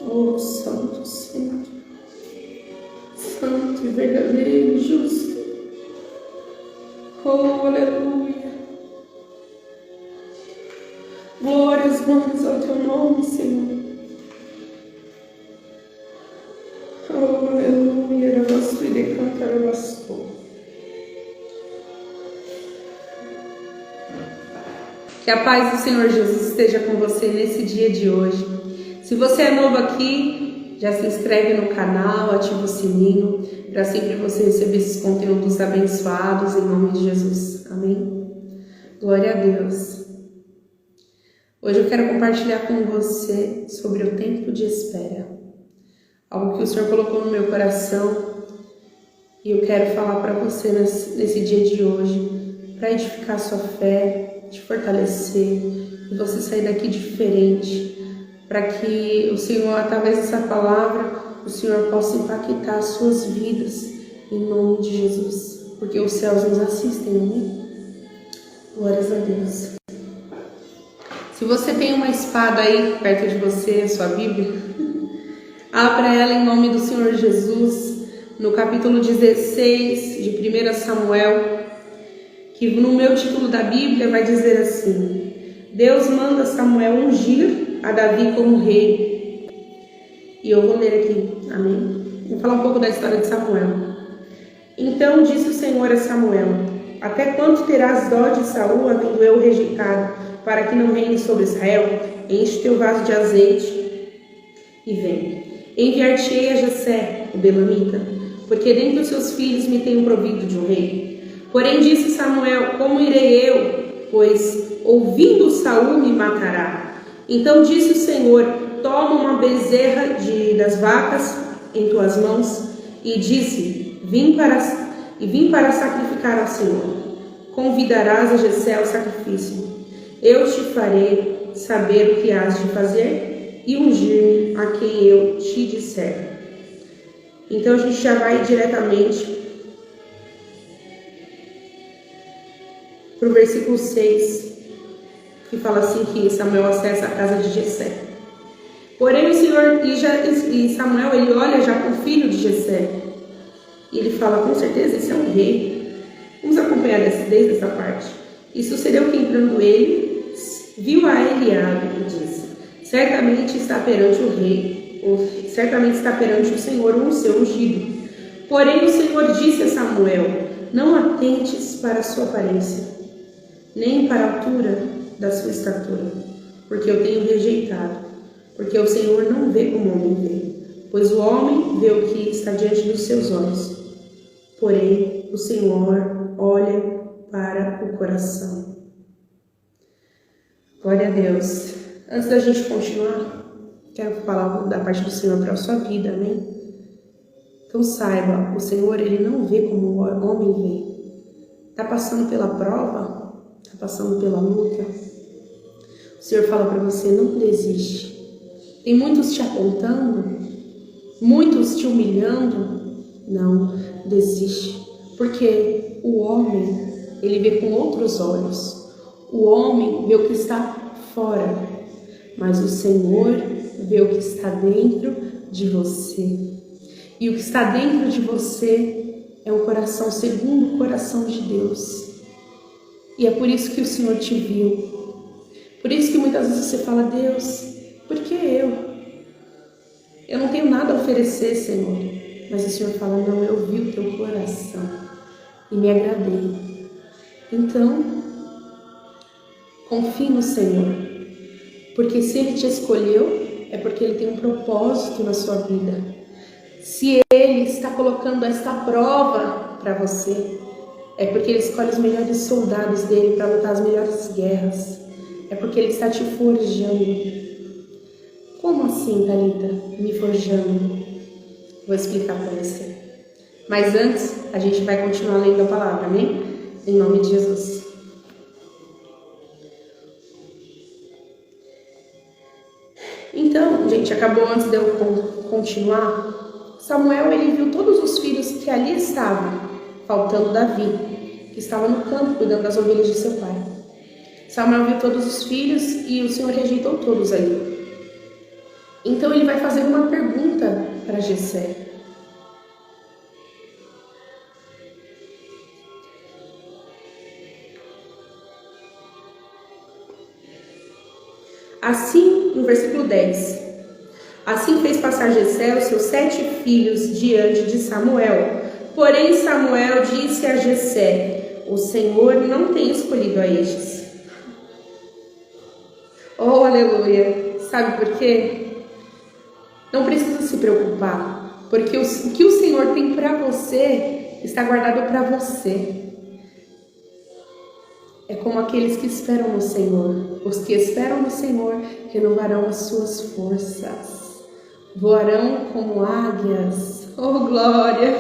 Oh, Santo Senhor, Santo e verdadeiro e justo. Oh, aleluia. Glórias vamos ao teu nome, Senhor. Oh, aleluia. Rabastu e decanta, rabastu. Que a paz do Senhor Jesus esteja com você nesse dia de hoje. Se você é novo aqui, já se inscreve no canal, ativa o sininho, para sempre você receber esses conteúdos abençoados em nome de Jesus. Amém? Glória a Deus. Hoje eu quero compartilhar com você sobre o tempo de espera. Algo que o Senhor colocou no meu coração e eu quero falar para você nesse dia de hoje, para edificar sua fé, te fortalecer e você sair daqui diferente, para que o Senhor, através dessa palavra, o Senhor possa impactar as suas vidas em nome de Jesus, porque os céus nos assistem, amém? Glórias a Deus. Se você tem uma espada aí perto de você, a sua Bíblia, abra ela em nome do Senhor Jesus, no capítulo 16 de 1 Samuel, que no meu título da Bíblia vai dizer assim: Deus manda Samuel ungir a Davi como rei. E eu vou ler aqui, amém? Vou falar um pouco da história de Samuel. Então disse o Senhor a Samuel: até quando terás dó de Saul, havendo eu rejeitado, para que não reine sobre Israel? Enche teu vaso de azeite e vem. Enviar-te-ei a Jessé, o belamita, porque dentre os seus filhos me tenho provido de um rei. Porém disse Samuel: como irei eu? Pois ouvindo Saul me matará. Então disse o Senhor: toma uma bezerra das vacas em tuas mãos. E disse: vim para sacrificar ao Senhor. Convidarás a Jessé ao sacrifício. Eu te farei saber o que has de fazer e ungir-me a quem eu te disser. Então a gente já vai diretamente para o versículo 6, que fala assim, que Samuel acessa a casa de Jessé. Porém o Senhor, e Samuel, ele olha já para o filho de Jessé, e ele fala: com certeza esse é um rei. Vamos acompanhar desde essa parte. E sucedeu que, entrando ele, viu a Eliabe e disse: certamente está perante o rei, ou certamente está perante o Senhor o seu ungido. Porém o Senhor disse a Samuel: não atentes para a sua aparência, nem para a altura da sua estatura, porque eu tenho rejeitado, porque o Senhor não vê como o homem vê, pois o homem vê o que está diante dos seus olhos, porém o Senhor olha para o coração. Glória a Deus. Antes da gente continuar, quero falar da parte do Senhor para a sua vida, amém? Então saiba, o Senhor, ele não vê como o homem vê. Está passando pela prova? Está passando pela luta? O Senhor fala para você: não desiste. Tem muitos te apontando, muitos te humilhando. Não desiste, porque o homem, ele vê com outros olhos. O homem vê o que está fora, mas o Senhor vê o que está dentro de você. E o que está dentro de você é um coração segundo o coração de Deus. E é por isso que o Senhor te viu. Por isso que muitas vezes você fala: Deus, por que eu? Eu não tenho nada a oferecer, Senhor. Mas o Senhor fala: não, eu vi o teu coração e me agradei. Então, confie no Senhor. Porque se Ele te escolheu, é porque Ele tem um propósito na sua vida. Se Ele está colocando esta prova para você, é porque Ele escolhe os melhores soldados dele para lutar as melhores guerras. É porque Ele está te forjando. Como assim, Thalita? Me forjando? Vou explicar para você. Mas antes, a gente vai continuar lendo a palavra, amém? Em nome de Jesus. Então, gente, acabou antes de eu continuar. Samuel, ele viu todos os filhos que ali estavam, faltando Davi, que estava no campo cuidando das ovelhas de seu pai. Samuel viu todos os filhos e o Senhor rejeitou todos ali. Então ele vai fazer uma pergunta para Jessé. Assim, no versículo 10, assim fez passar Jessé os seus 7 filhos diante de Samuel. Porém Samuel disse a Jessé: o Senhor não tem escolhido a estes. Oh, aleluia! Sabe por quê? Não precisa se preocupar, porque o que o Senhor tem para você está guardado para você. É como aqueles que esperam no Senhor. Os que esperam no Senhor renovarão as suas forças, voarão como águias. Oh, glória!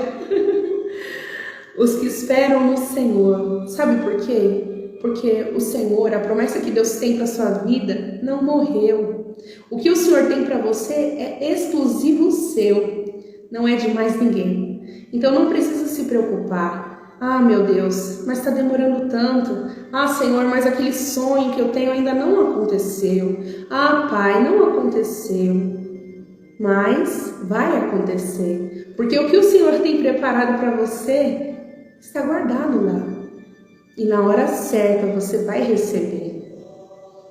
Os que esperam no Senhor. Sabe por quê? Porque o Senhor, a promessa que Deus tem para a sua vida, não morreu. O que o Senhor tem para você é exclusivo seu, não é de mais ninguém. Então não precisa se preocupar. Ah, meu Deus, mas está demorando tanto. Ah, Senhor, mas aquele sonho que eu tenho ainda não aconteceu. Ah, Pai, não aconteceu. Mas vai acontecer. Porque o que o Senhor tem preparado para você está guardado lá. E na hora certa você vai receber.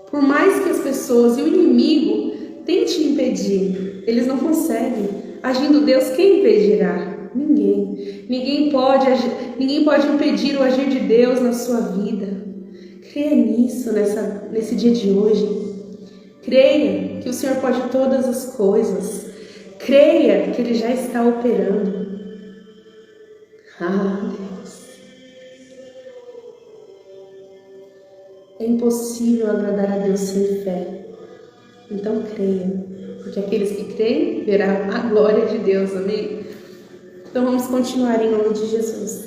Por mais que as pessoas e o inimigo tentem impedir, eles não conseguem. Agindo Deus, quem impedirá? Ninguém. Ninguém pode impedir o agir de Deus na sua vida. Creia nisso nesse dia de hoje. Creia que o Senhor pode todas as coisas. Creia que Ele já está operando. Ah, Deus. É impossível agradar a Deus sem fé. Então creia, porque aqueles que creem verão a glória de Deus, amém? Então vamos continuar em nome de Jesus.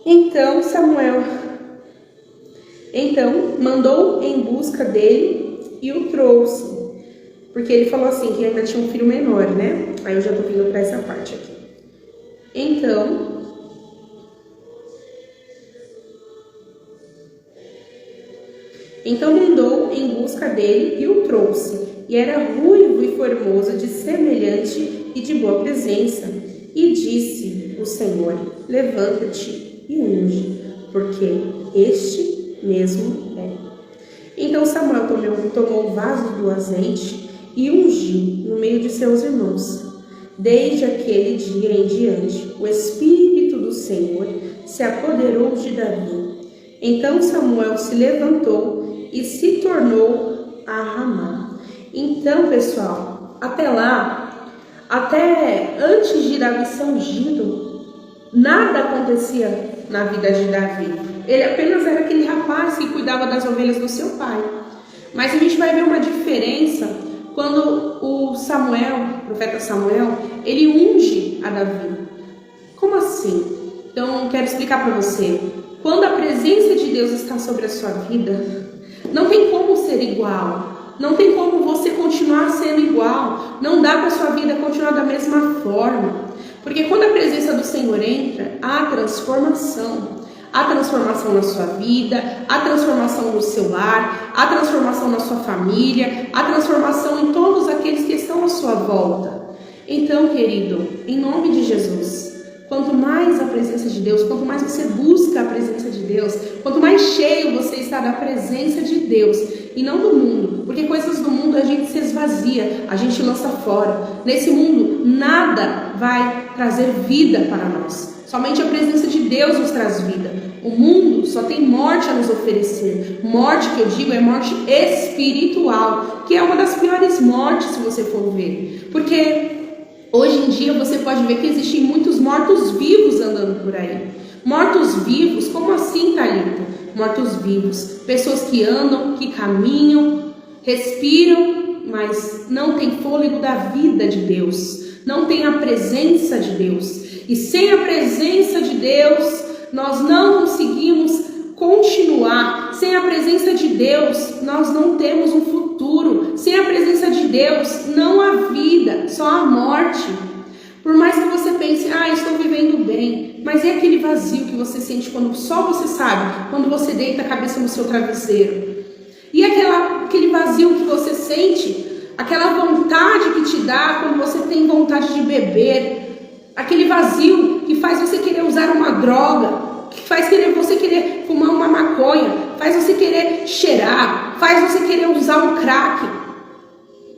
Então Samuel mandou em busca dele e o trouxe, porque ele falou assim, que ainda tinha um filho menor, né? Aí eu já tô vindo para essa parte aqui. Então mandou em busca dele e o trouxe. E era ruivo e formoso, de semelhante e de boa presença. E disse o Senhor: levanta-te e unge, porque este mesmo é. Então Samuel tomou o vaso do azeite e ungiu no meio de seus irmãos. Desde aquele dia em diante, o Espírito do Senhor se apoderou de Davi. Então Samuel se levantou e se tornou a Ramá. Então, pessoal, até antes de Davi ser ungido, nada acontecia na vida de Davi. Ele apenas era aquele rapaz que cuidava das ovelhas do seu pai. Mas a gente vai ver uma diferença quando o profeta Samuel, ele unge a Davi. Como assim? Então, quero explicar para você. Quando a presença de Deus está sobre a sua vida, não tem como ser igual. Não tem como você continuar sendo igual. Não dá para a sua vida continuar da mesma forma. Porque quando a presença do Senhor entra, há transformação. Há transformação na sua vida, há transformação no seu lar, há transformação na sua família, há transformação em todos aqueles que estão à sua volta. Então, querido, em nome de Jesus, quanto mais a presença de Deus, quanto mais você busca a presença de Deus, quanto mais cheio você está da presença de Deus e não do mundo, porque coisas do mundo a gente se esvazia, a gente lança fora. Nesse mundo, nada vai trazer vida para nós. Somente a presença de Deus nos traz vida. O mundo só tem morte a nos oferecer. Morte, que eu digo, é morte espiritual, que é uma das piores mortes, se você for ver. Porque hoje em dia você pode ver que existem muitos mortos-vivos andando por aí. Mortos-vivos? Como assim, Thalita? Mortos-vivos. Pessoas que andam, que caminham, respiram, mas não tem fôlego da vida de Deus. Não tem a presença de Deus. E sem a presença de Deus, nós não conseguimos continuar. Sem a presença de Deus, nós não temos um futuro. Sem a presença de Deus, não há vida, só há morte. Por mais que você pense, estou vivendo bem, mas é aquele vazio que você sente quando só você sabe, quando você deita a cabeça no seu travesseiro. E aquele vazio que você sente vontade que te dá quando você tem vontade de beber, aquele vazio que faz você querer usar uma droga, que faz você querer fumar uma maconha, faz você querer cheirar, faz você querer usar um crack.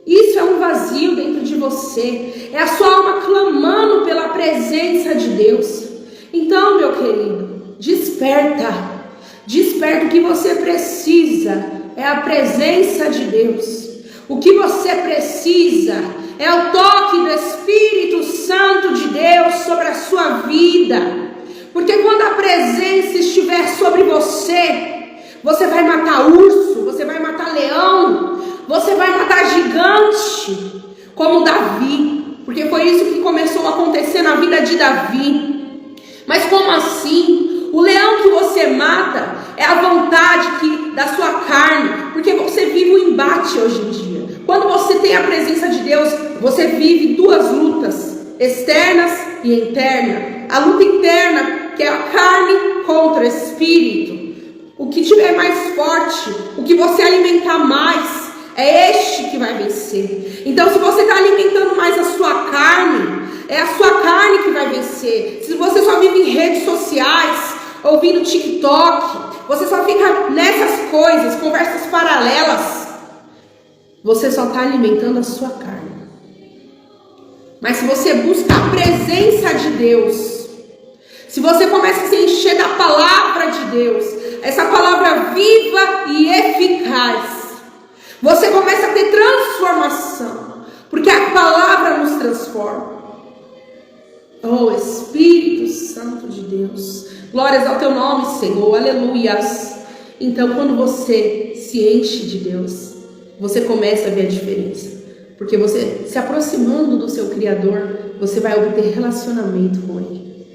Isso é um vazio dentro de você, é a sua alma clamando pela presença de Deus. Então, meu querido, desperta, o que você precisa é a presença de Deus. O que você precisa é o toque do Espírito Santo de Deus sobre a sua vida. Porque quando a presença estiver sobre você, você vai matar urso, você vai matar leão, você vai matar gigante, como Davi. Porque foi isso que começou a acontecer na vida de Davi. Mas como assim? O leão que você mata é a vontade da sua carne, porque você vive um embate hoje em dia. Quando você tem a presença de Deus, você vive duas lutas, externas e internas. A luta interna, que é a carne contra o espírito. O que tiver mais forte, o que você alimentar mais, é este que vai vencer. Então, se você está alimentando mais a sua carne, é a sua carne que vai vencer. Se você só vive em redes sociais, ouvindo TikTok, você só fica nessas coisas, conversas paralelas, você só está alimentando a sua carne. Mas se você busca a presença de Deus, se você começa a se encher da palavra de Deus, essa palavra viva e eficaz, você começa a ter transformação, porque a palavra nos transforma. Oh, Espírito Santo de Deus, glórias ao teu nome, Senhor, aleluias. Então, quando você se enche de Deus, você começa a ver a diferença, porque você se aproximando do seu Criador, você vai obter relacionamento com Ele.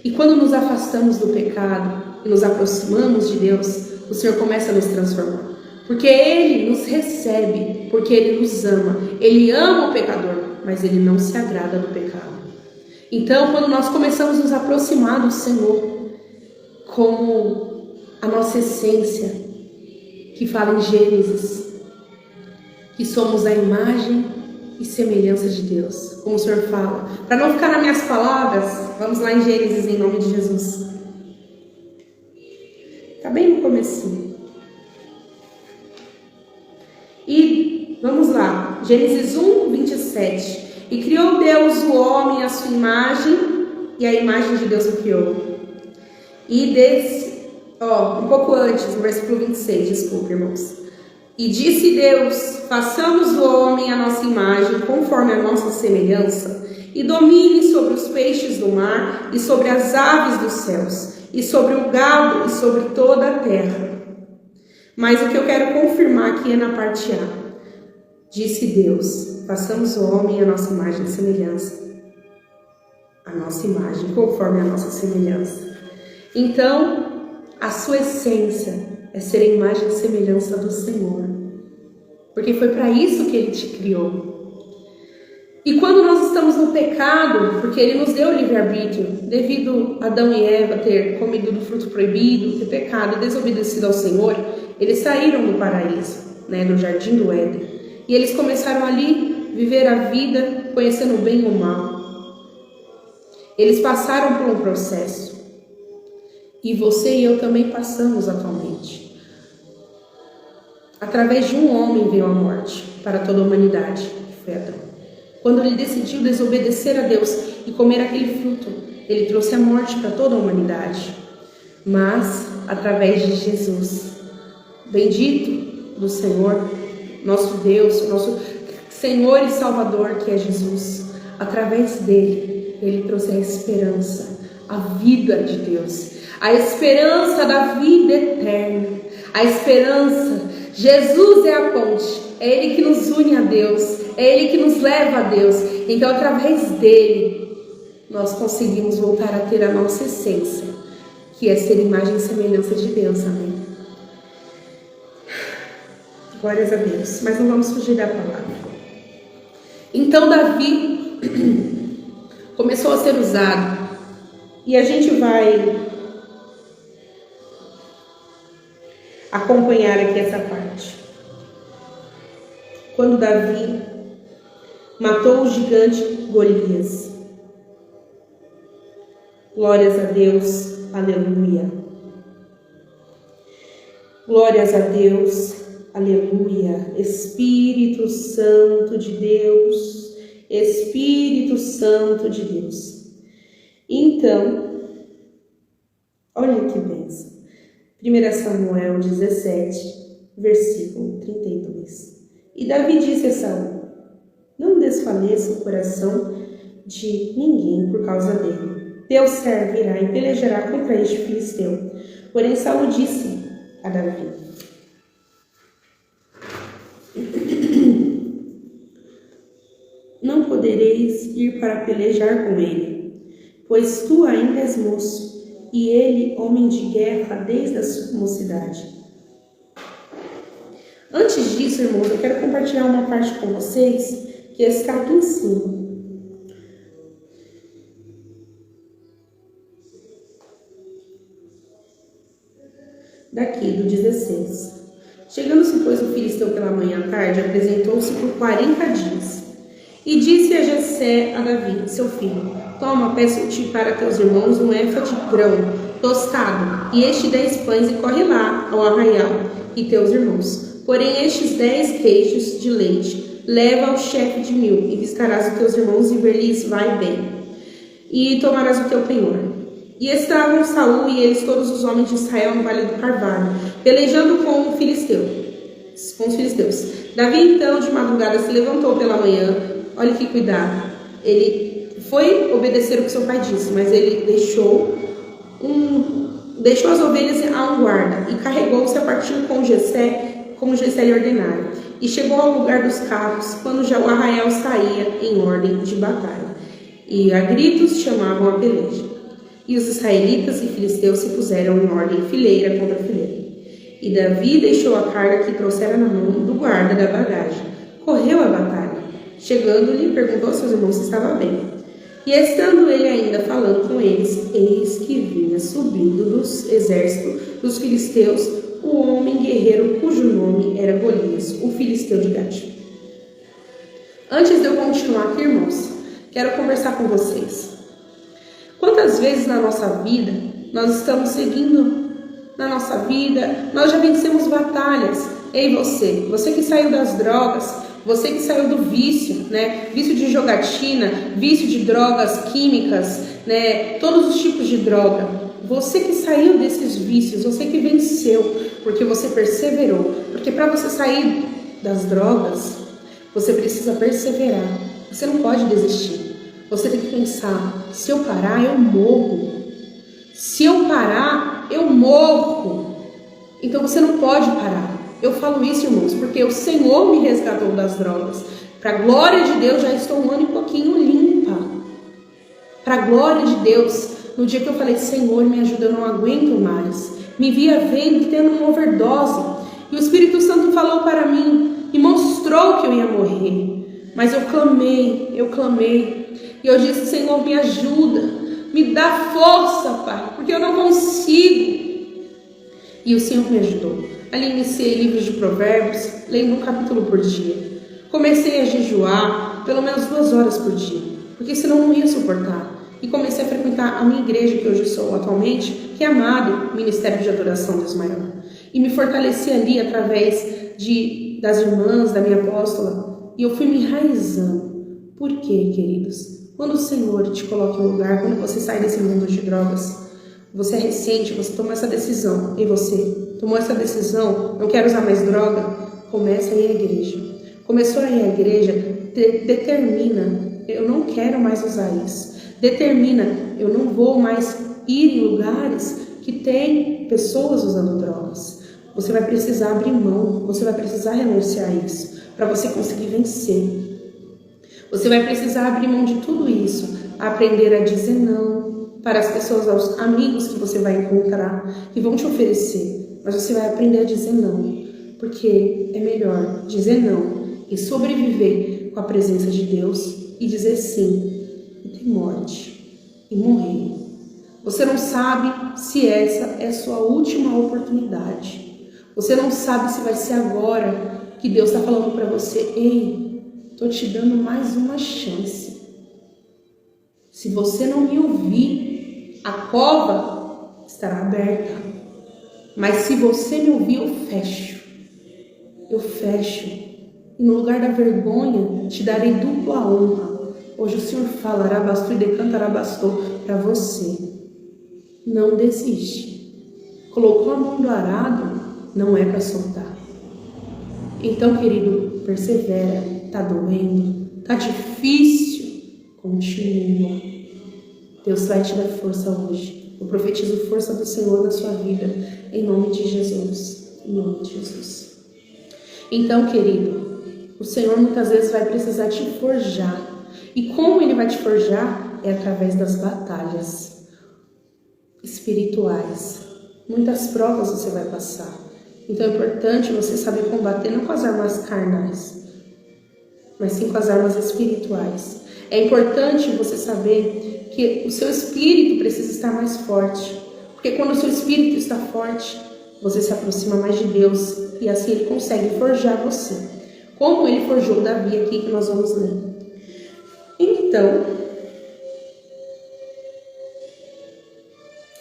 E quando nos afastamos do pecado e nos aproximamos de Deus, o Senhor começa a nos transformar, porque Ele nos recebe, porque Ele nos ama. Ele ama o pecador, mas Ele não se agrada do pecado. Então, quando nós começamos a nos aproximar do Senhor, como a nossa essência, que fala em Gênesis, que somos a imagem e semelhança de Deus, como o Senhor fala. Para não ficar nas minhas palavras, vamos lá em Gênesis, em nome de Jesus. Está bem no comecinho. E vamos lá, Gênesis 1, 27. E criou Deus o homem à sua imagem, e a imagem de Deus o criou. E um pouco antes, no versículo 26, desculpa, irmãos. E disse Deus: façamos o homem à nossa imagem, conforme a nossa semelhança, e domine sobre os peixes do mar, e sobre as aves dos céus, e sobre o gado, e sobre toda a terra. Mas o que eu quero confirmar aqui é na parte A. Disse Deus: façamos o homem à nossa imagem e semelhança. A nossa imagem, conforme a nossa semelhança. Então, a sua essência é ser a imagem e semelhança do Senhor. Porque foi para isso que Ele te criou. E quando nós estamos no pecado, porque Ele nos deu livre-arbítrio, devido a Adão e Eva ter comido do fruto proibido, ter pecado, desobedecido ao Senhor, eles saíram do paraíso, do jardim do Éden. E eles começaram ali viver a vida conhecendo o bem e o mal. Eles passaram por um processo. E você e eu também passamos atualmente. Através de um homem veio a morte para toda a humanidade, que foi Adão. Quando ele decidiu desobedecer a Deus e comer aquele fruto, ele trouxe a morte para toda a humanidade. Mas, através de Jesus, bendito do Senhor, nosso Deus, nosso Senhor e Salvador, que é Jesus, através dele, ele trouxe a esperança, a vida de Deus, a esperança da vida eterna, a esperança. Jesus é a ponte, é Ele que nos une a Deus, é Ele que nos leva a Deus. Então, através dele, nós conseguimos voltar a ter a nossa essência, que é ser imagem e semelhança de Deus, amém? Glórias a Deus, mas não vamos fugir da palavra. Então, Davi começou a ser usado, e a gente vai acompanhar aqui essa parte. Quando Davi matou o gigante Golias. Glórias a Deus, aleluia. Glórias a Deus, aleluia. Espírito Santo de Deus, Espírito Santo de Deus. Então, olha que bênção. 1 Samuel 17, versículo 32. E Davi disse a Saul: não desfaleça o coração de ninguém por causa dele. Teu servo irá e pelejará contra este filisteu. Porém Saul disse a Davi: não podereis ir para pelejar com ele, pois tu ainda és moço, e ele homem de guerra desde a sua mocidade. Antes disso, irmãos, eu quero compartilhar uma parte com vocês que está aqui em cima. Daqui, do 16. Chegando-se, pois, o filisteu pela manhã à tarde, apresentou-se por 40 dias. E disse a Jessé a Davi, seu filho: toma, peço-te para teus irmãos um efa de grão tostado, e 10 pães, e corre lá ao arraial, e teus irmãos. Porém, 10 queijos de leite, leva ao chefe de 1000, e visitarás os teus irmãos, e ver-lhes vai bem, e tomarás o teu penhor. E estavam Saul e eles, todos os homens de Israel, no vale do Carvalho, pelejando com os filisteus. Davi, então, de madrugada, se levantou pela manhã. Olha que cuidado. Ele foi obedecer o que seu pai disse, mas ele deixou as ovelhas a um guarda e carregou-se a partir com Jessé, como Jessé lhe ordenara. E chegou ao lugar dos carros, quando já o arraial saía em ordem de batalha. E a gritos chamavam a peleja. E os israelitas e filisteus se puseram em ordem fileira contra fileira. E Davi deixou a carga que trouxera na mão do guarda da bagagem. Correu a batalha. Chegando-lhe, perguntou a seus irmãos se estava bem. E estando ele ainda falando com eles, eis que vinha subindo dos exércitos dos filisteus o homem guerreiro cujo nome era Golias, o filisteu de Gade. Antes de eu continuar aqui, irmãos, quero conversar com vocês. Quantas vezes na nossa vida nós estamos seguindo na nossa vida, nós já vencemos batalhas. Ei, você que saiu das drogas, você que saiu do vício, né? Vício de jogatina, vício de drogas químicas, né? Todos os tipos de droga. Você que saiu desses vícios, você que venceu, porque você perseverou. Porque para você sair das drogas, você precisa perseverar. Você não pode desistir. Você tem que pensar: se eu parar, eu morro. Se eu parar, eu morro. Então você não pode parar. Eu falo isso, irmãos, porque o Senhor me resgatou das drogas. Para a glória de Deus, já estou 1 ano e pouquinho limpa. Para a glória de Deus, no dia que eu falei: Senhor, me ajuda, eu não aguento mais. Me via vendo, tendo uma overdose. E o Espírito Santo falou para mim e mostrou que eu ia morrer. Mas eu clamei. E eu disse: Senhor, me ajuda, me dá força, Pai, porque eu não consigo. E o Senhor me ajudou. Ali iniciei livros de provérbios, lendo um capítulo por dia. Comecei a jejuar pelo menos 2 horas por dia, porque senão não ia suportar. E comecei a frequentar a minha igreja, que hoje sou atualmente, que é amado Ministério de Adoração Deus Maior. E me fortaleci ali através das irmãs, da minha apóstola. E eu fui me enraizando. Por quê, queridos? Quando o Senhor te coloca em um lugar, quando você sai desse mundo de drogas, você é recente, você tomou essa decisão. E você tomou essa decisão, não quero usar mais droga, começa a ir à igreja. Começou a ir à igreja, determina: eu não quero mais usar isso. Determina: eu não vou mais ir em lugares que tem pessoas usando drogas. Você vai precisar abrir mão, você vai precisar renunciar a isso, para você conseguir vencer. Você vai precisar abrir mão de tudo isso, aprender a dizer não para as pessoas, aos amigos que você vai encontrar, que vão te oferecer. Mas você vai aprender a dizer não, porque é melhor dizer não e sobreviver com a presença de Deus e dizer sim e ter morte e morrer. Você não sabe se essa é a sua última oportunidade. Você não sabe se vai ser agora que Deus está falando para você: ei, estou te dando mais uma chance. Se você não me ouvir, a cova estará aberta. Mas se você me ouvir, eu fecho. Eu fecho. E no lugar da vergonha, te darei dupla honra. Hoje o Senhor fala, arabastou e decantarabastou para você. Não desiste. Colocou a mão do arado, não é para soltar. Então, querido, persevera. Tá doendo, tá difícil, continua. Deus vai te dar força hoje. Eu profetizo força do Senhor na sua vida, em nome de Jesus. Em nome de Jesus. Então, querido, o Senhor muitas vezes vai precisar te forjar. E como Ele vai te forjar? É através das batalhas espirituais. Muitas provas você vai passar. Então é importante você saber combater não com as armas carnais, mas sim com as armas espirituais. É importante você saber que o seu espírito precisa estar mais forte. Porque quando o seu espírito está forte, você se aproxima mais de Deus e assim Ele consegue forjar você. Como Ele forjou Davi aqui que nós vamos ler. Então,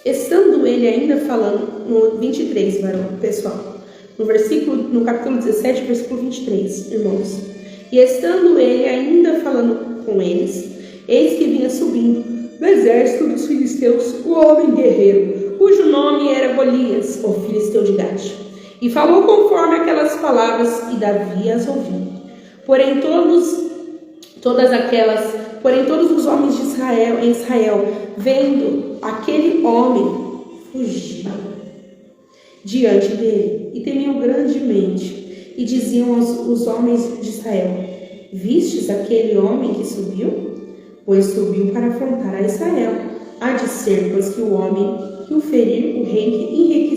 estando ele ainda falando, no 23, pessoal, no capítulo 17, versículo 23, irmãos. E estando ele ainda falando com eles, eis que vinha subindo do exército dos filisteus o homem guerreiro, cujo nome era Golias, o filisteu de Gate. E falou conforme aquelas palavras, e Davi as ouviu. Porém todos os homens de Israel, vendo aquele homem, fugiam diante dele e temiam grandemente. E diziam os homens de Israel: vistes aquele homem que subiu? Pois subiu para afrontar a Israel. Há de ser, pois, que o homem que o ferir, o rei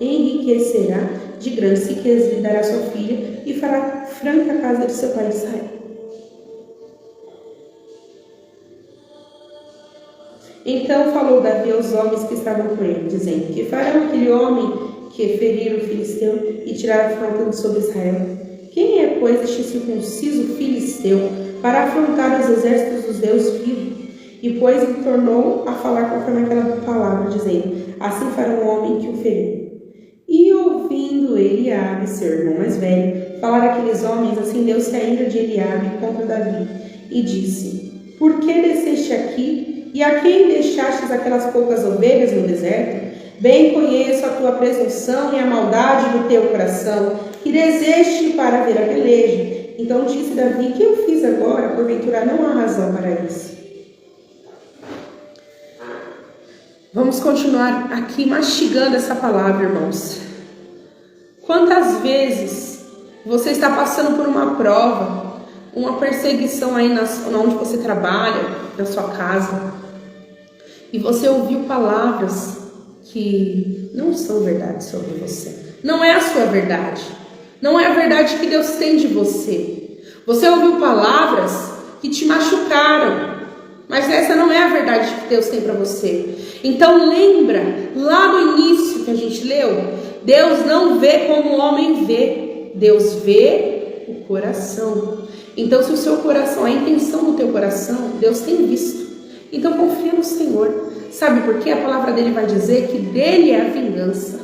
enriquecerá de grandes riquezas, lhe dará sua filha e fará franca a casa de seu pai Israel. Então falou Davi aos homens que estavam com ele, dizendo: que fará aquele homem que ferir o filisteu e tirar a afronta sobre Israel? Quem é, pois, este circunciso filisteu para afrontar os exércitos dos Deus vivos? E, pois, ele tornou a falar conforme aquela palavra, dizendo: assim fará o homem que o ferir. E ouvindo Eliabe, seu irmão mais velho, falar aqueles homens, acendeu-se a ira de Eliabe contra Davi, e disse: por que desceste aqui? E a quem deixastes aquelas poucas ovelhas no deserto? Bem conheço a tua presunção e a maldade do teu coração, que desejaste para ver a peleja. Então disse Davi: que eu fiz agora? Porventura não há razão para isso. Vamos continuar aqui mastigando essa palavra, irmãos. Quantas vezes você está passando por uma prova, uma perseguição aí onde você trabalha, na sua casa, e você ouviu palavras que não são verdade sobre você. Não é a sua verdade. Não é a verdade que Deus tem de você. Você ouviu palavras que te machucaram, mas essa não é a verdade que Deus tem para você. Então lembra, lá no início que a gente leu, Deus não vê como o homem vê. Deus vê o coração. Então se o seu coração, a intenção do teu coração, Deus tem visto. Então confia no Senhor. Sabe por quê? A palavra dele vai dizer que dele é a vingança.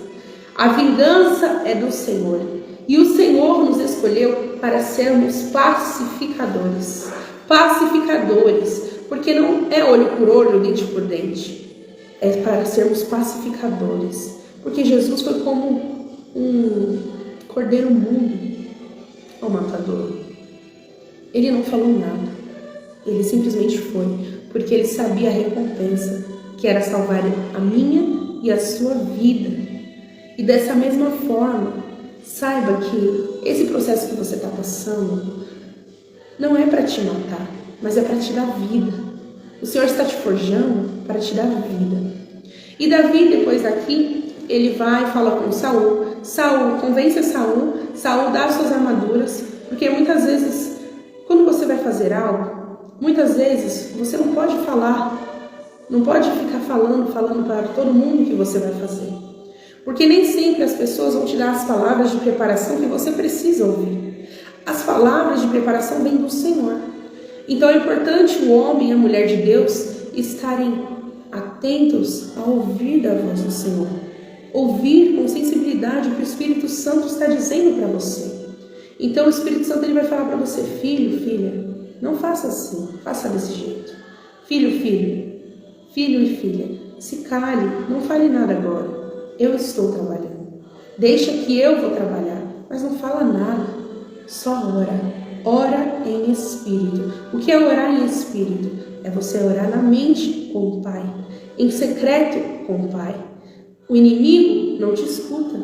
A vingança é do Senhor. E o Senhor nos escolheu para sermos pacificadores. Pacificadores. Porque não é olho por olho, dente por dente. É para sermos pacificadores. Porque Jesus foi como um cordeiro mudo ao matador. Ele não falou nada. Ele simplesmente foi. Porque ele sabia a recompensa, que era salvar a minha e a sua vida. E dessa mesma forma, saiba que esse processo que você está passando não é para te matar, mas é para te dar vida. O Senhor está te forjando para te dar vida. E Davi, depois daqui, ele vai falar com Saul. Saul convence a Saul. Saul dá as suas armaduras, porque muitas vezes, quando você vai fazer algo, muitas vezes você não pode falar, não pode ficar falando para todo mundo que você vai fazer. Porque nem sempre as pessoas vão te dar as palavras de preparação que você precisa ouvir. As palavras de preparação vêm do Senhor. Então é importante o homem e a mulher de Deus estarem atentos a ouvir da voz do Senhor. Ouvir com sensibilidade o que o Espírito Santo está dizendo para você. Então o Espírito Santo ele vai falar para você: filho, filha, não faça assim, faça desse jeito. Filho e filha, se cale, não fale nada agora. Eu estou trabalhando. Deixa que eu vou trabalhar, mas não fala nada. Só ora. Ora em espírito. O que é orar em espírito? É você orar na mente com o Pai, em secreto com o Pai. O inimigo não te escuta,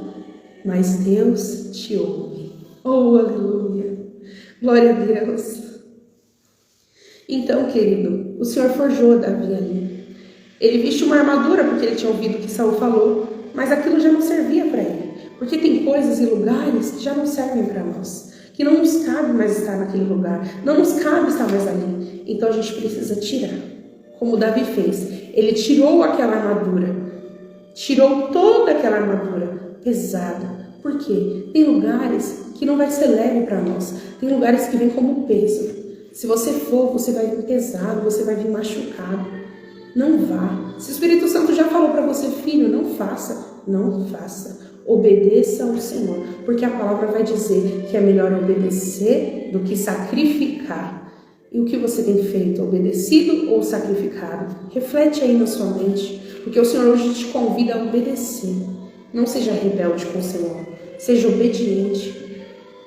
mas Deus te ouve. Oh, aleluia! Glória a Deus! Então, querido, o Senhor forjou Davi ali. Ele vestiu uma armadura porque ele tinha ouvido o que Saul falou, mas aquilo já não servia para ele. Porque tem coisas e lugares que já não servem para nós, que não nos cabe mais estar naquele lugar, não nos cabe estar mais ali. Então a gente precisa tirar, como Davi fez. Ele tirou aquela armadura, tirou toda aquela armadura pesada. Por quê? Tem lugares que não vai ser leve para nós, tem lugares que vêm como peso. Se você for, você vai vir pesado, você vai vir machucado. Não vá. Se o Espírito Santo já falou para você: filho, não faça, não faça. Obedeça ao Senhor, porque a palavra vai dizer que é melhor obedecer do que sacrificar. E o que você tem feito? Obedecido ou sacrificado? Reflete aí na sua mente, porque o Senhor hoje te convida a obedecer. Não seja rebelde com o Senhor, seja obediente.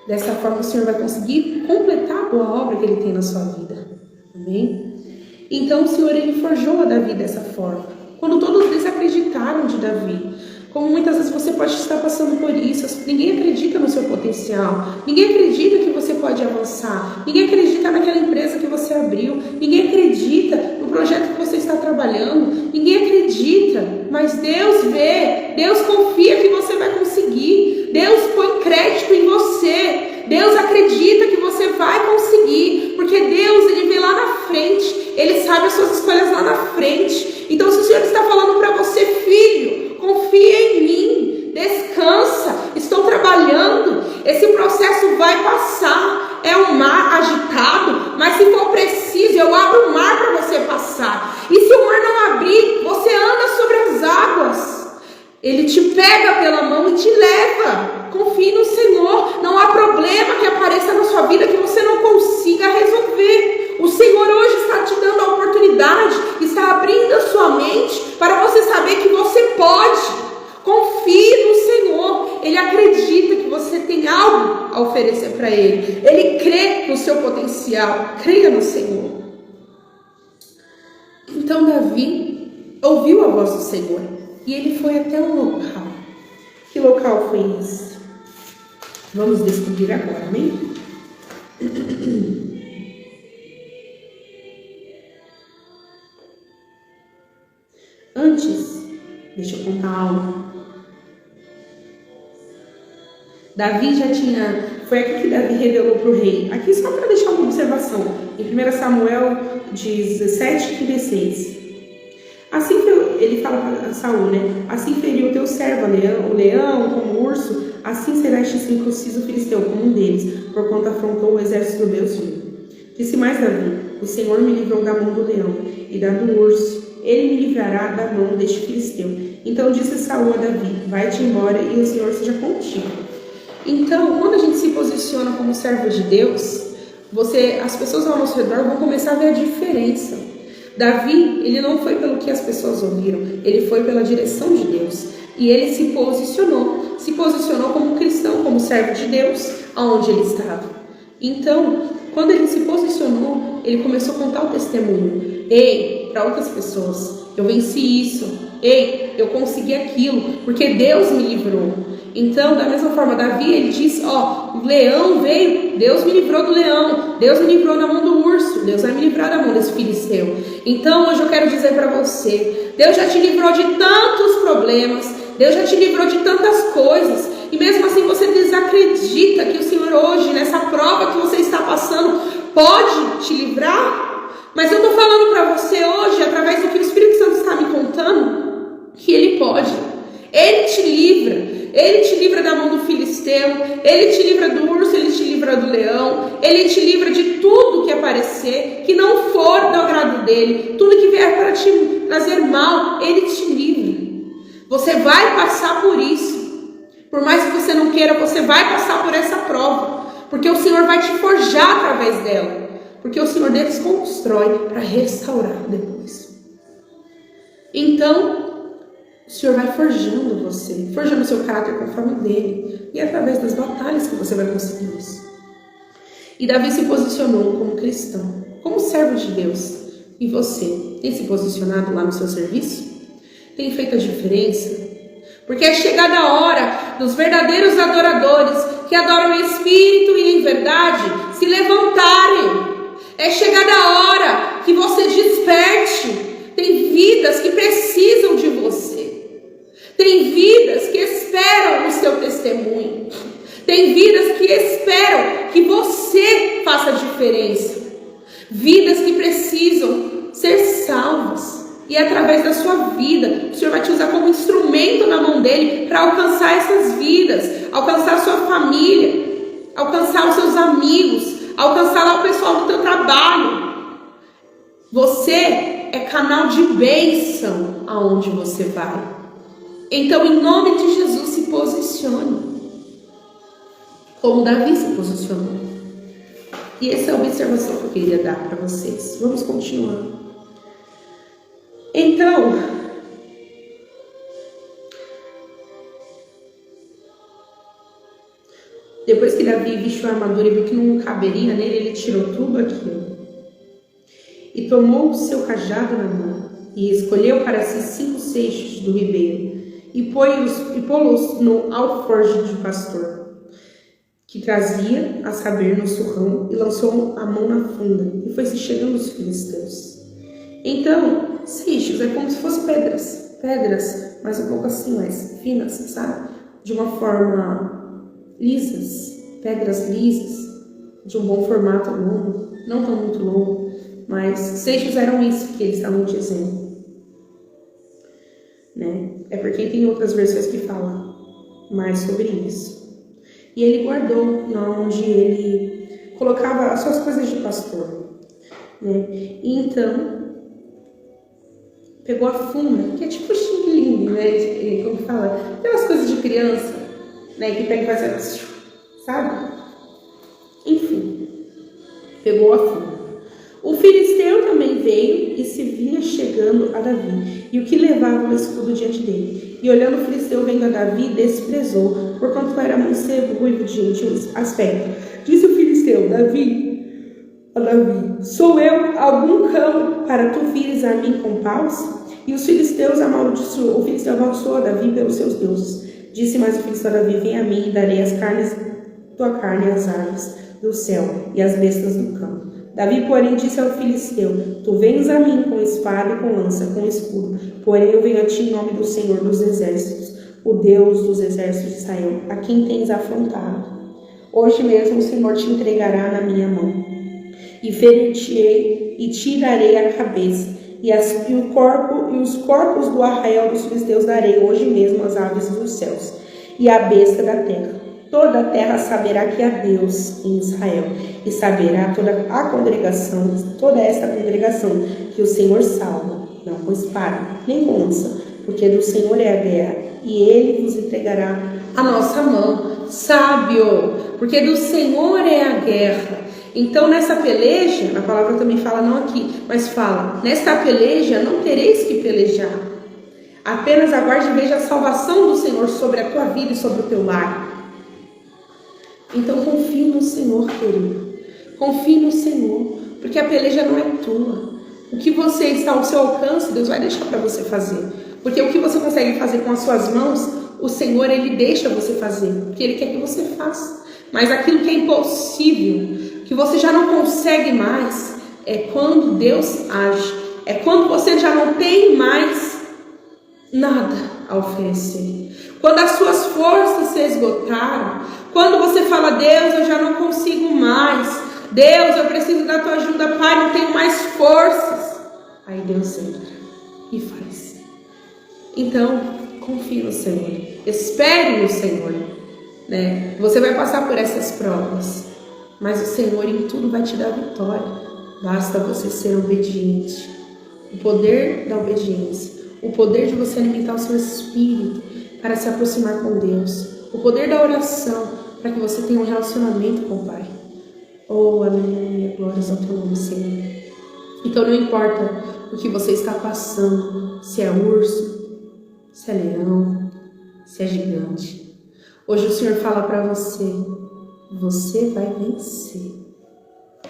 Dessa forma o Senhor vai conseguir completar a boa obra que Ele tem na sua vida. Amém? Então o Senhor ele forjou a Davi dessa forma. Quando todos desacreditaram de Davi, como muitas vezes você pode estar passando por isso, ninguém acredita no seu potencial, ninguém acredita que você pode avançar, ninguém acredita naquela empresa que você abriu, ninguém acredita no projeto que você está trabalhando, ninguém acredita, mas Deus vê, Deus confia que você vai conseguir, Deus põe crédito em você, Deus acredita que você vai conseguir, porque Deus ele vê lá na frente, Ele sabe as suas escolhas lá na frente. Então se o Senhor está falando para você: filho, confia em mim, descansa, estou trabalhando, esse processo vai passar, é um mar agitado, mas se for preciso, eu abro o mar para você passar, e se o mar não abrir, você anda sobre as águas, Ele te pega pela mão e te leva. Confie no Senhor, não há problema que apareça na sua vida que você não consiga resolver. O Senhor hoje está te dando a oportunidade, está abrindo a sua mente para você saber que você pode. Confie no Senhor, Ele acredita que você tem algo a oferecer para Ele, Ele crê no seu potencial, creia no Senhor. Então Davi ouviu a voz do Senhor e ele foi até um local. Que local foi esse? Vamos descobrir agora, amém? Antes, deixa eu contar algo. Davi já tinha... Foi aqui que Davi revelou para o rei. Aqui só para deixar uma observação. Em 1 Samuel 17:16. Assim que ele fala para Saul, né? Assim feriu o teu servo, o leão, como o urso, assim será este circunciso filisteu, como um deles, porquanto afrontou o exército do Deus vivo. Disse mais Davi: o Senhor me livrou da mão do leão e da do urso, Ele me livrará da mão deste filisteu. Então disse Saul a Davi: vai-te embora e o Senhor seja contigo. Então, quando a gente se posiciona como servo de Deus, as pessoas ao nosso redor vão começar a ver a diferença. Davi, ele não foi pelo que as pessoas ouviram, ele foi pela direção de Deus. E ele se posicionou como cristão, como servo de Deus, aonde ele estava. Então, quando ele se posicionou, ele começou a contar o testemunho. Ei, para outras pessoas, eu venci isso. Ei, eu consegui aquilo, porque Deus me livrou. Então, da mesma forma, Davi, ele disse, o leão veio, Deus me livrou do leão, Deus me livrou da mão do urso, Deus vai me livrar da mão desse filisteu. Então, hoje eu quero dizer para você, Deus já te livrou de tantos problemas, Deus já te livrou de tantas coisas, e mesmo assim você desacredita que o Senhor hoje, nessa prova que você está passando, pode te livrar? Mas eu estou falando para você hoje, através do que o Espírito Santo está me contando, que Ele pode, Ele te livra. Ele te livra da mão do filisteu, ele te livra do urso, ele te livra do leão, ele te livra de tudo que aparecer, que não for do agrado dele, tudo que vier para te trazer mal, ele te livra. Você vai passar por isso, por mais que você não queira, você vai passar por essa prova, porque o Senhor vai te forjar através dela, porque o Senhor desconstrói para restaurar depois. Então, o Senhor vai forjando você, forjando o seu caráter conforme o dele, e através das batalhas que você vai conseguir isso. E Davi se posicionou como cristão, como servo de Deus. E você, tem se posicionado lá no seu serviço? Tem feito a diferença? Porque é chegada a hora dos verdadeiros adoradores, que adoram em espírito e em verdade, se levantarem. É chegada a hora que você desperte. Tem vidas que precisam de você. Tem vidas que esperam o seu testemunho. Tem vidas que esperam que você faça a diferença. Vidas que precisam ser salvas. E através da sua vida, o Senhor vai te usar como instrumento na mão dele para alcançar essas vidas, alcançar a sua família, alcançar os seus amigos, alcançar lá o pessoal do teu trabalho. Você é canal de bênção aonde você vai. Então, em nome de Jesus, se posicione como Davi se posicionou. E essa é a observação que eu queria dar para vocês. Vamos continuar. Então, depois que Davi vestiu a armadura e viu que não caberia nele, ele tirou tudo aquilo e tomou o seu cajado na mão e escolheu para si 5 seixos do ribeiro e pô-los no alforje de pastor que trazia, a saber, no surrão, e lançou a mão na funda e foi se chegando os filisteus. Então, seixos é como se fossem pedras, mas um pouco assim, mais finas, sabe? De uma forma lisas, pedras lisas, de um bom formato longo, não tão muito longo, mas seixos eram isso que eles estavam dizendo, né? É porque tem outras versões que falam mais sobre isso. E ele guardou onde ele colocava as suas coisas de pastor, né? E então pegou a funda, que é tipo xing-ling, né? Como fala? Aquelas coisas de criança, né? Que pega e faz assim, sabe? Enfim, pegou a funda. O filisteu também veio e se via chegando a Davi, e o que levava o escudo diante dele. E olhando o filisteu vendo a Davi, desprezou, porquanto era mancebo, ruivo de gentil aspecto. Disse o filisteu, a Davi, sou eu algum cão para tu vires a mim com paus? E os filisteus o filisteu amaldiçoou a Davi pelos seus deuses. Disse mais o filisteu a Davi, vem a mim e darei tua carne às aves do céu e às bestas do campo. Davi, porém, disse ao filisteu, tu vens a mim com espada e com lança, com escudo, porém eu venho a ti em nome do Senhor dos exércitos, o Deus dos exércitos de Israel, a quem tens afrontado. Hoje mesmo o Senhor te entregará na minha mão, e ferir-te-ei e tirarei a cabeça, e os corpos do arraial dos filisteus darei hoje mesmo às aves dos céus, e à besta da terra. Toda a terra saberá que há Deus em Israel, e saberá toda esta congregação, que o Senhor salva, não com espada, nem com lança, porque do Senhor é a guerra, e ele vos entregará a nossa mão. Sábio, porque do Senhor é a guerra. Então nessa peleja, a palavra também fala, não aqui, mas fala, nesta peleja não tereis que pelejar. Apenas aguarde e veja a salvação do Senhor sobre a tua vida e sobre o teu lar. Então confie no Senhor, querido. Confie no Senhor, porque a peleja não é tua. O que você está ao seu alcance, Deus vai deixar para você fazer. Porque o que você consegue fazer com as suas mãos, o Senhor, Ele deixa você fazer, porque Ele quer que você faça. Mas aquilo que é impossível, que você já não consegue mais, é quando Deus age. É quando você já não tem mais nada a oferecer. Quando as suas forças se esgotaram, quando você fala, Deus, eu já não consigo mais, Deus, eu preciso da tua ajuda, Pai, não tenho mais forças. Aí Deus entra e faz. Então, confie no Senhor, espere no Senhor, né? Você vai passar por essas provas, mas o Senhor em tudo vai te dar vitória. Basta você ser obediente. O poder da obediência, o poder de você alimentar o seu espírito para se aproximar com Deus, o poder da oração para que você tenha um relacionamento com o Pai. Oh, aleluia, glórias ao teu nome, Senhor. Então não importa o que você está passando, se é urso, se é leão, se é gigante. Hoje o Senhor fala para você, você vai vencer.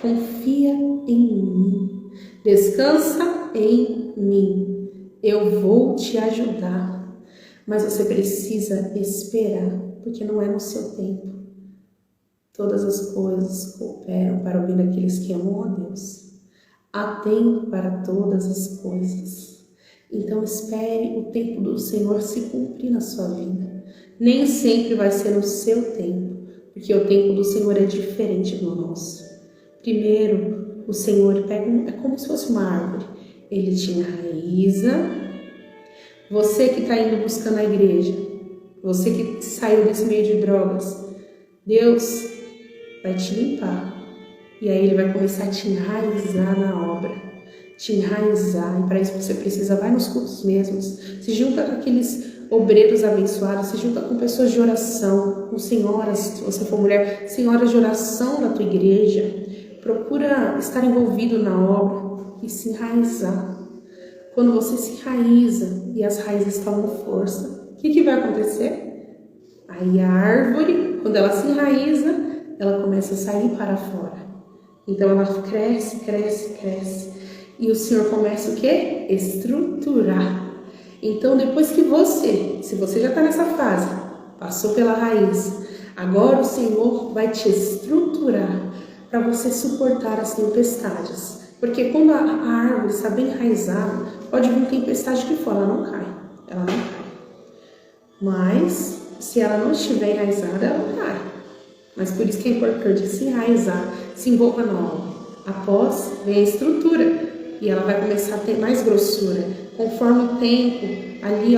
Confia em mim, descansa em mim, eu vou te ajudar. Mas você precisa esperar, porque não é no seu tempo. Todas as coisas cooperam para o bem daqueles que amam a Deus. Há tempo para todas as coisas. Então espere o tempo do Senhor se cumprir na sua vida. Nem sempre vai ser no seu tempo, porque o tempo do Senhor é diferente do nosso. Primeiro, o Senhor é como se fosse uma árvore. Ele te enraiza. Você que está indo buscando a igreja, você que saiu desse meio de drogas, Deus vai te limpar. E aí Ele vai começar a te enraizar na obra. Te enraizar. E para isso você precisa, vai nos cultos mesmos. Se junta com aqueles obreiros abençoados. Se junta com pessoas de oração. Com senhoras, se você for mulher, senhoras de oração da tua igreja. Procura estar envolvido na obra e se enraizar. Quando você se enraiza e as raízes tomam força, o que vai acontecer? Aí a árvore, quando ela se enraiza, ela começa a sair para fora. Então ela cresce, cresce, cresce. E o Senhor começa o quê? Estruturar. Então depois que se você já está nessa fase, passou pela raiz, agora o Senhor vai te estruturar para você suportar as tempestades. Porque quando a árvore está bem enraizada, pode vir tempestade que for, ela não cai. Ela não cai. Mas se ela não estiver enraizada, ela cai. Mas por isso que é importante se enraizar, se envolva na obra. Após, vem a estrutura e ela vai começar a ter mais grossura. Conforme o tempo ali,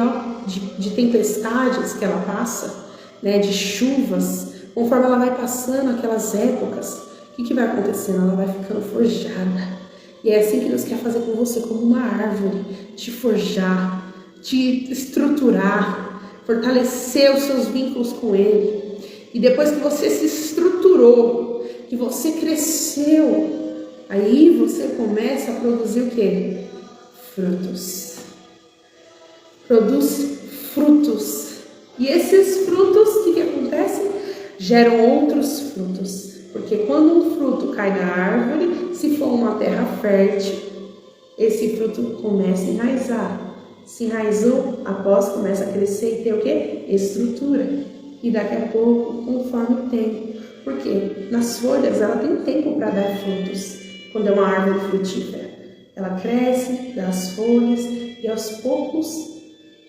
de tempestades que ela passa, né, de chuvas, conforme ela vai passando aquelas épocas, o que vai acontecendo? Ela vai ficando forjada. E é assim que Deus quer fazer com você, como uma árvore, te forjar, te estruturar, fortalecer os seus vínculos com Ele. E depois que você se estruturou, que você cresceu, aí você começa a produzir o quê? Frutos. Produz frutos. E esses frutos, o que acontece? Geram outros frutos. Porque quando um fruto cai na árvore, se for uma terra fértil, esse fruto começa a enraizar. Se enraizou, após começa a crescer e ter o quê? Estrutura. E daqui a pouco, conforme o tempo. Porque nas folhas ela tem tempo para dar frutos. Quando é uma árvore frutífera, ela cresce, dá as folhas e aos poucos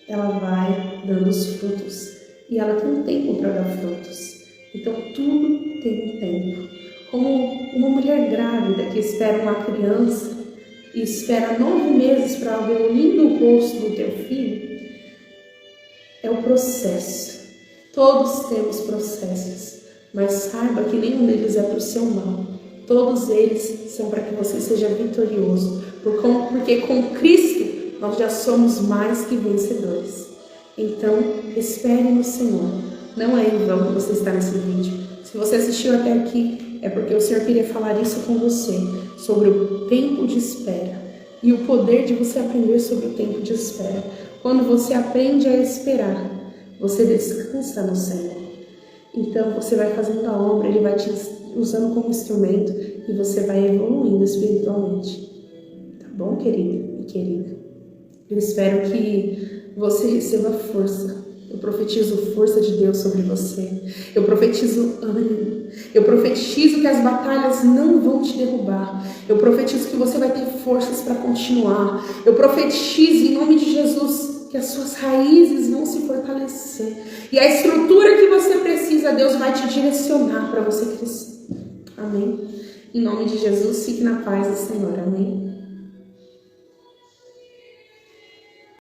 ela vai dando os frutos. E ela tem um tempo para dar frutos. Então tudo tem um tempo. Como uma mulher grávida que espera uma criança e espera 9 meses para ver o lindo rosto do teu filho, é o processo. Todos temos processos, mas saiba que nenhum deles é para o seu mal. Todos eles são para que você seja vitorioso, porque com Cristo nós já somos mais que vencedores. Então, espere no Senhor. Não é em vão que você está nesse vídeo. Se você assistiu até aqui, é porque o Senhor queria falar isso com você, sobre o tempo de espera e o poder de você aprender sobre o tempo de espera. Quando você aprende a esperar, você descansa no Senhor. Então você vai fazendo a obra, Ele vai te usando como instrumento e você vai evoluindo espiritualmente. Tá bom, querido e querida? Eu espero que você receba força. Eu profetizo força de Deus sobre você. Eu profetizo ânimo. Eu profetizo que as batalhas não vão te derrubar. Eu profetizo que você vai ter forças para continuar. Eu profetizo em nome de Jesus que as suas raízes vão se fortalecer. E a estrutura que você precisa, Deus vai te direcionar para você crescer. Amém? Em nome de Jesus, fique na paz do Senhor. Amém?